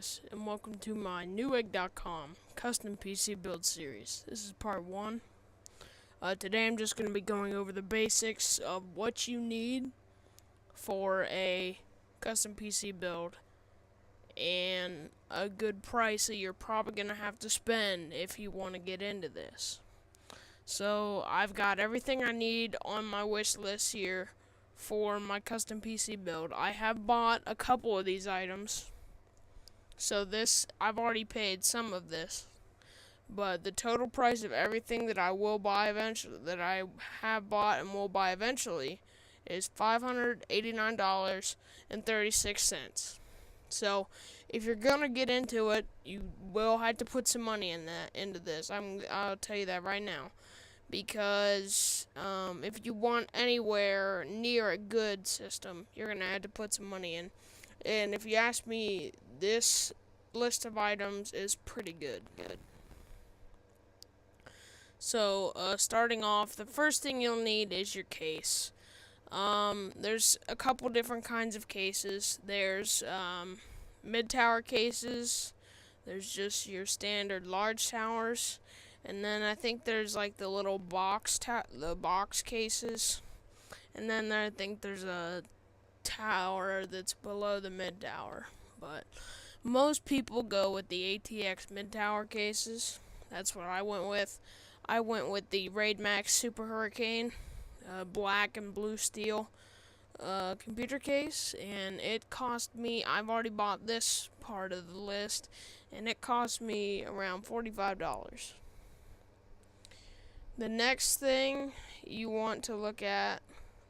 guys, and welcome to my NewEgg.com custom PC build series. This is part 1. Today I'm just going to be going over the basics of what you need for a custom PC build and a good price that you're probably going to have to spend if you want to get into this. So I've got everything I need on my wish list here for my custom PC build. I have bought a couple of these items. So I've already paid some of this, but the total price of everything that I will buy eventually, that I have bought and will buy eventually, is $589.36. So if you're gonna get into it, you will have to put some money into this. I'll tell you that right now, because if you want anywhere near a good system, you're gonna have to put some money in. And if you ask me, this list of items is pretty good. So, starting off, the first thing you'll need is your case. There's a couple different kinds of cases. There's mid-tower cases. There's just your standard large towers. And then I think there's like the little box cases. And then I think there's a tower that's below the mid tower, but most people go with the ATX mid tower cases. That's what I went with. I went with the Raid Max Super Hurricane black and blue steel computer case, and it cost me, I've already bought this part of the list, and it cost me around $45. The next thing you want to look at,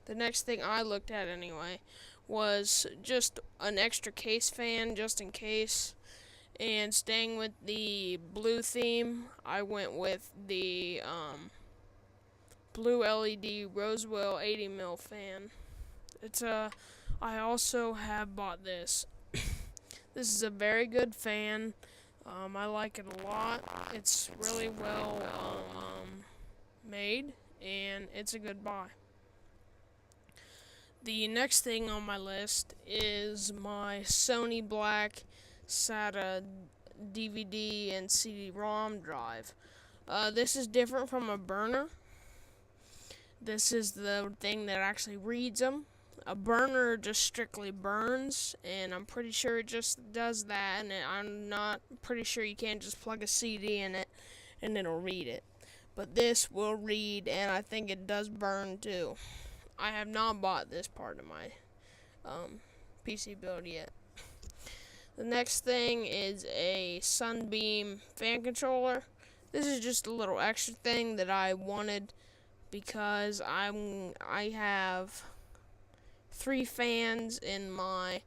the next thing I looked at anyway, was just an extra case fan, just in case. And staying with the blue theme, I went with the blue LED Rosewell 80mm fan. I also have bought this. This is a very good fan. I like it a lot. It's really well made, and it's a good buy. The next thing on my list is my Sony Black SATA DVD and CD-ROM drive. This is different from a burner. This is the thing that actually reads them. A burner just strictly burns, and I'm pretty sure it just does that, and I'm not pretty sure you can't just plug a CD in it and it'll read it. But this will read, and I think it does burn too. I have not bought this part of my PC build yet. The next thing is a Sunbeam fan controller. This is just a little extra thing that I wanted because I have 3 fans in my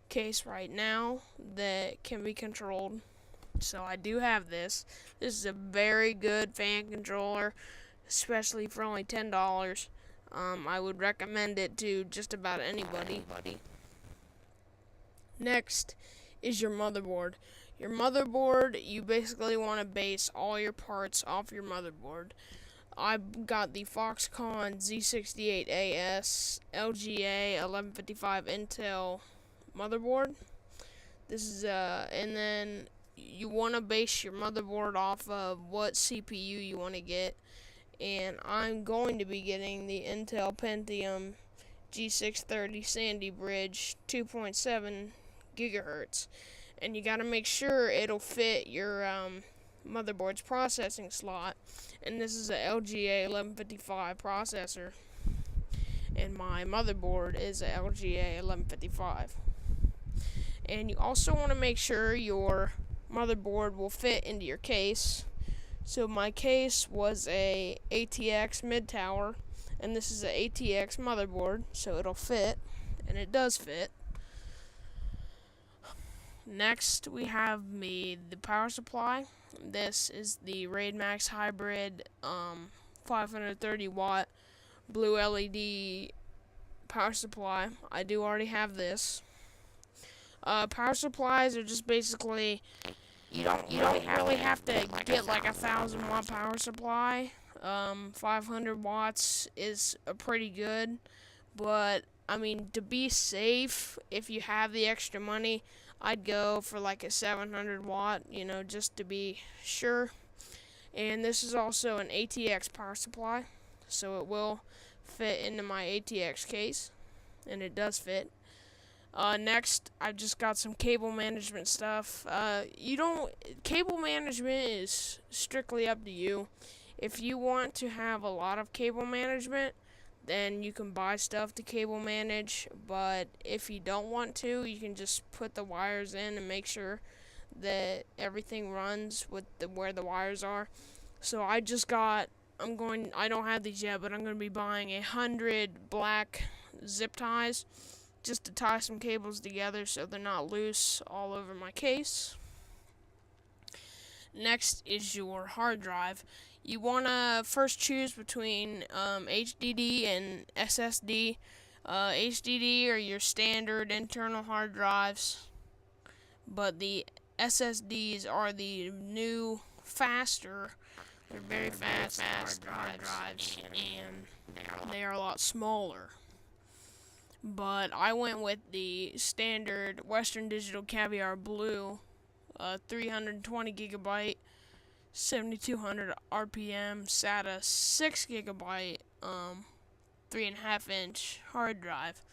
case right now that can be controlled. So I do have this. This is a very good fan controller, especially for only $10. I would recommend it to just about anybody. Next is your motherboard. Your motherboard, you basically want to base all your parts off your motherboard. I got the Foxconn Z68AS LGA 1155 Intel motherboard. This is and then you want to base your motherboard off of what CPU you want to get. And I'm going to be getting the Intel Pentium G630 Sandy Bridge 2.7 gigahertz, and you got to make sure it'll fit your motherboard's processing slot. And this is a LGA 1155 processor, and my motherboard is a LGA 1155. And you also want to make sure your motherboard will fit into your case. So my case was a ATX mid tower, and this is a ATX motherboard, so it'll fit, and it does fit. Next, we have the power supply. This is the Raid Max Hybrid 530 watt blue LED power supply. I do already have this. Power supplies are just basically, you don't really have to get like a 1,000-watt power supply. 500 watts is pretty good, but I mean, to be safe, if you have the extra money, I'd go for like a 700 watt, just to be sure. And this is also an ATX power supply, so it will fit into my ATX case, and it does fit. Next, I've just got some cable management stuff. Cable management is strictly up to you. If you want to have a lot of cable management, then you can buy stuff to cable manage. But if you don't want to, you can just put the wires in and make sure that everything runs with where the wires are. So I don't have these yet, but I'm going to be buying 100 black zip ties just to tie some cables together so they're not loose all over my case. Next is your hard drive. You want to first choose between HDD and SSD. HDD are your standard internal hard drives, but the SSDs are the new, faster. They're very fast hard drives, and they are a lot smaller. But I went with the standard Western Digital Caviar Blue, 320 gigabyte, 7200 RPM, SATA 6 gigabyte, 3.5 inch hard drive.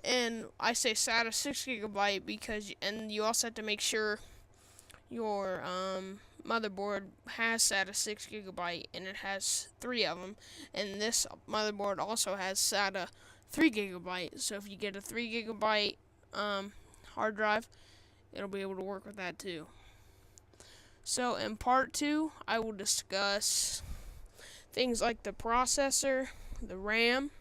And I say SATA 6 gigabyte because, and you also have to make sure your motherboard has SATA 6 gigabyte, and it has 3 of them. And this motherboard also has SATA 3 gigabyte. So if you get a 3 gigabyte hard drive, it'll be able to work with that too. So in part 2, I will discuss things like the processor, the RAM,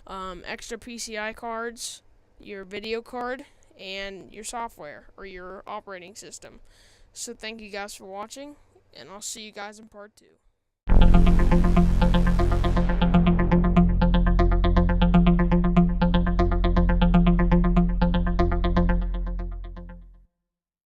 extra PCI cards, your video card, and your software or your operating system. So thank you guys for watching, and I'll see you guys in part 2.